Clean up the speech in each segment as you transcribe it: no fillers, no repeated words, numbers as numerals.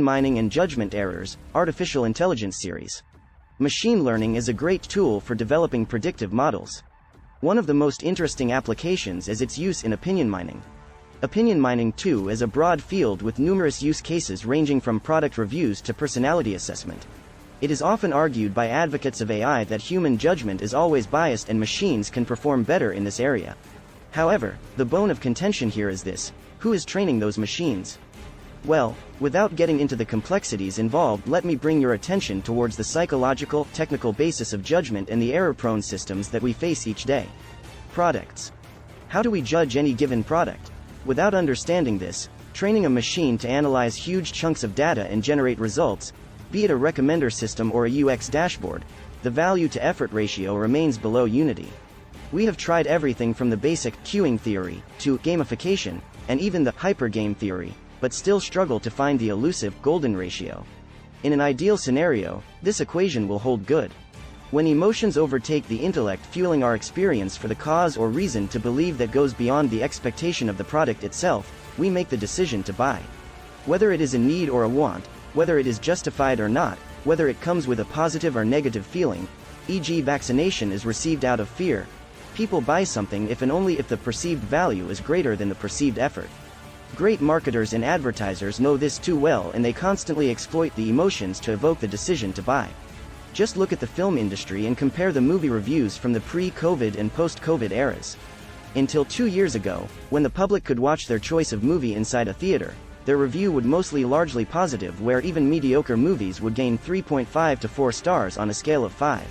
mining and judgment errors, artificial intelligence series. Machine learning is a great tool for developing predictive models. One of the most interesting applications is its use in opinion mining. Opinion mining, too, is a broad field with numerous use cases ranging from product reviews to personality assessment. It is often argued by advocates of AI that human judgment is always biased and machines can perform better in this area. However, the bone of contention here is this: who is training those machines? Well, without getting into the complexities involved, let me bring your attention towards the psychological, technical basis of judgment and the error-prone systems that we face each day. Products. How do we judge any given product? Without understanding this, training a machine to analyze huge chunks of data and generate results, be it a recommender system or a UX dashboard, the value-to-effort ratio remains below unity. We have tried everything from the basic queuing theory to gamification, and even the hypergame theory, but still struggle to find the elusive golden ratio. In an ideal scenario, this equation will hold good. When emotions overtake the intellect, fueling our experience for the cause or reason to believe that goes beyond the expectation of the product itself, we make the decision to buy. Whether it is a need or a want, whether it is justified or not, whether it comes with a positive or negative feeling, e.g. vaccination is received out of fear, people buy something if and only if the perceived value is greater than the perceived effort. Great marketers and advertisers know this too well, and they constantly exploit the emotions to evoke the decision to buy. Just look at the film industry and compare the movie reviews from the pre-COVID and post-COVID eras. Until 2 years ago, when the public could watch their choice of movie inside a theater, their review would mostly largely positive, where even mediocre movies would gain 3.5 to 4 stars on a scale of 5.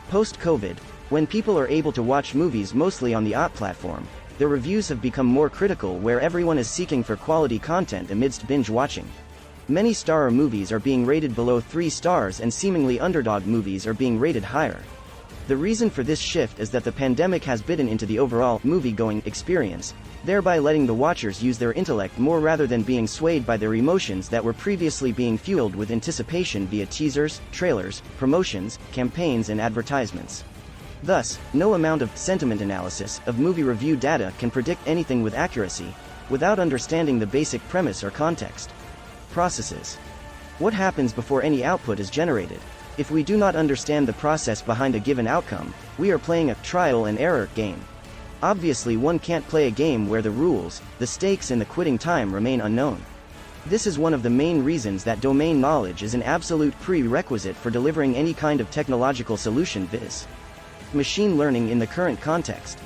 Post-COVID, when people are able to watch movies mostly on the OTT platform, their reviews have become more critical, where everyone is seeking for quality content amidst binge watching. Many star movies are being rated below 3 stars, and seemingly underdog movies are being rated higher. The reason for this shift is that the pandemic has bitten into the overall movie-going experience, thereby letting the watchers use their intellect more rather than being swayed by their emotions that were previously being fueled with anticipation via teasers, trailers, promotions, campaigns, and advertisements. Thus, no amount of sentiment analysis of movie review data can predict anything with accuracy, without understanding the basic premise or context. Processes. What happens before any output is generated? If we do not understand the process behind a given outcome, we are playing a trial and error game. Obviously, one can't play a game where the rules, the stakes, and the quitting time remain unknown. This is one of the main reasons that domain knowledge is an absolute prerequisite for delivering any kind of technological solution, viz. Machine learning in the current context.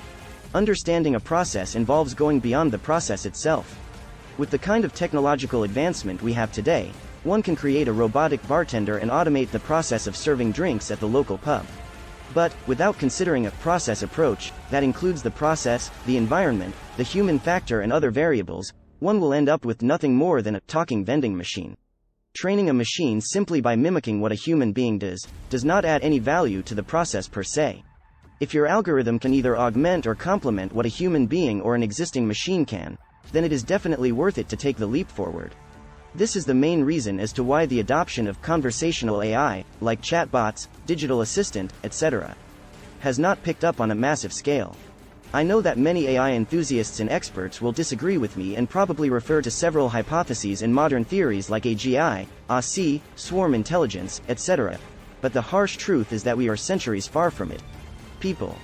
Understanding a process involves going beyond the process itself. With the kind of technological advancement we have today, one can create a robotic bartender and automate the process of serving drinks at the local pub. But, without considering a process approach that includes the process, the environment, the human factor, and other variables, one will end up with nothing more than a talking vending machine. Training a machine simply by mimicking what a human being does not add any value to the process per se. If your algorithm can either augment or complement what a human being or an existing machine can, then it is definitely worth it to take the leap forward. This is the main reason as to why the adoption of conversational AI, like chatbots, digital assistant, etc., has not picked up on a massive scale. I know that many AI enthusiasts and experts will disagree with me and probably refer to several hypotheses and modern theories like AGI, AC, swarm intelligence, etc., but the harsh truth is that we are centuries far from it. People.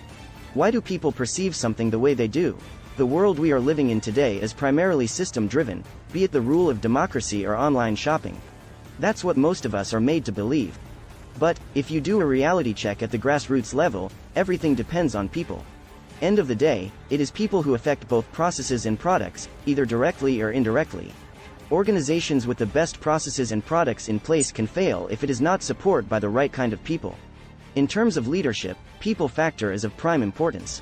Why do people perceive something the way they do? The world we are living in today is primarily system-driven, be it the rule of democracy or online shopping. That's what most of us are made to believe. But, if you do a reality check at the grassroots level, everything depends on people. End of the day, it is people who affect both processes and products, either directly or indirectly. Organizations with the best processes and products in place can fail if it is not supported by the right kind of people. In terms of leadership, people factor is of prime importance.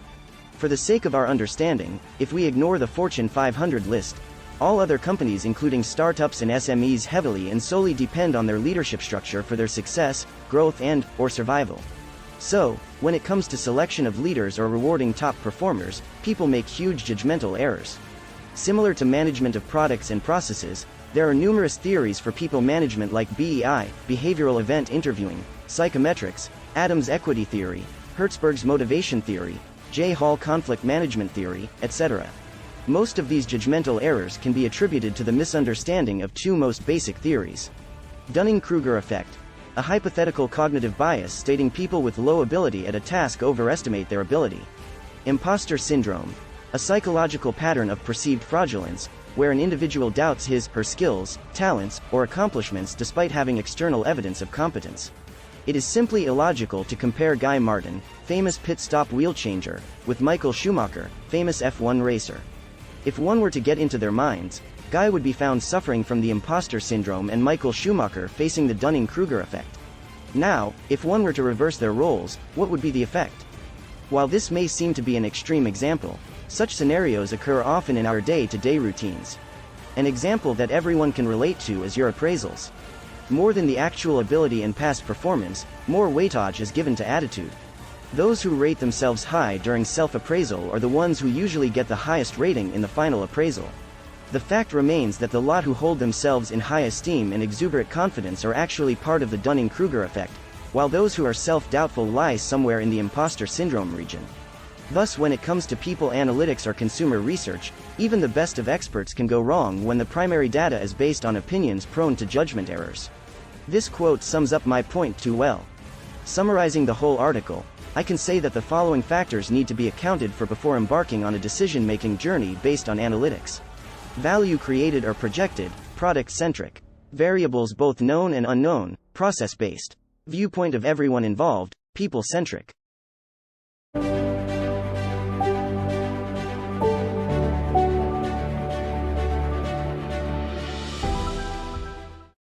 For the sake of our understanding, if we ignore the Fortune 500 list, all other companies including startups and SMEs heavily and solely depend on their leadership structure for their success, growth and/or survival. So, when it comes to selection of leaders or rewarding top performers, people make huge judgmental errors. Similar to management of products and processes, there are numerous theories for people management like BEI, behavioral event interviewing, psychometrics, Adams equity theory, Hertzberg's motivation theory, J. Hall conflict management theory, etc. Most of these judgmental errors can be attributed to the misunderstanding of two most basic theories. Dunning-Kruger effect, a hypothetical cognitive bias stating people with low ability at a task overestimate their ability. Imposter syndrome, a psychological pattern of perceived fraudulence, where an individual doubts his/her skills, talents, or accomplishments despite having external evidence of competence. It is simply illogical to compare Guy Martin, famous pit stop wheel changer, with Michael Schumacher, famous F1 racer. If one were to get into their minds, Guy would be found suffering from the imposter syndrome and Michael Schumacher facing the Dunning-Kruger effect. Now, if one were to reverse their roles, what would be the effect? While this may seem to be an extreme example, such scenarios occur often in our day-to-day routines. An example that everyone can relate to is your appraisals. More than the actual ability and past performance, more weightage is given to attitude. Those who rate themselves high during self-appraisal are the ones who usually get the highest rating in the final appraisal. The fact remains that the lot who hold themselves in high esteem and exuberant confidence are actually part of the Dunning-Kruger effect, while those who are self-doubtful lie somewhere in the imposter syndrome region. Thus, when it comes to people analytics or consumer research, even the best of experts can go wrong when the primary data is based on opinions prone to judgment errors. This quote sums up my point too well. Summarizing the whole article, I can say that the following factors need to be accounted for before embarking on a decision-making journey based on analytics. Value created or projected, product-centric. Variables both known and unknown, process-based. Viewpoint of everyone involved, people-centric.